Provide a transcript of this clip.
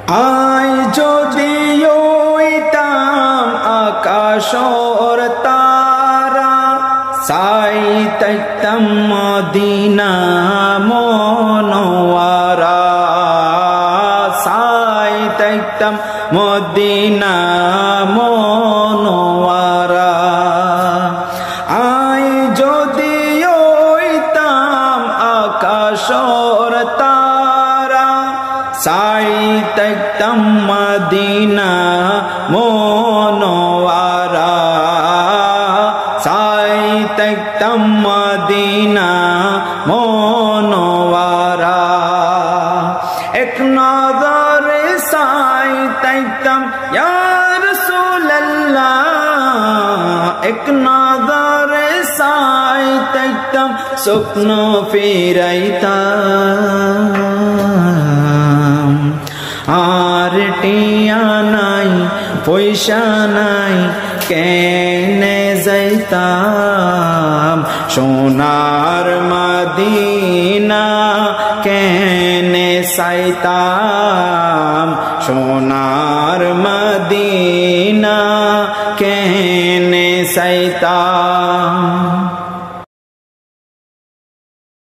আয় যদি ওইতাম আকাশর তারা, চাইতাম মদিনা মনোয়ারা, চাইতাম মদিনা মনোয়ারা। আয় যদি ওইতাম আকাশর তারা, চাইতাম মদিনা মনোয়ারা, চাইতাম মদিনা মনোয়ারা। এক নজরে চাইতাম ইয়া রাসূলুল্লাহ, এক নজরে চাইতাম স্বপ্ন ফিরাইতাম। আর টিয়া নাই পয়সা নাই কেনে যাইতাম, সোনার মদিনা কেনে চাইতাম, সোনার মদিনা কেনে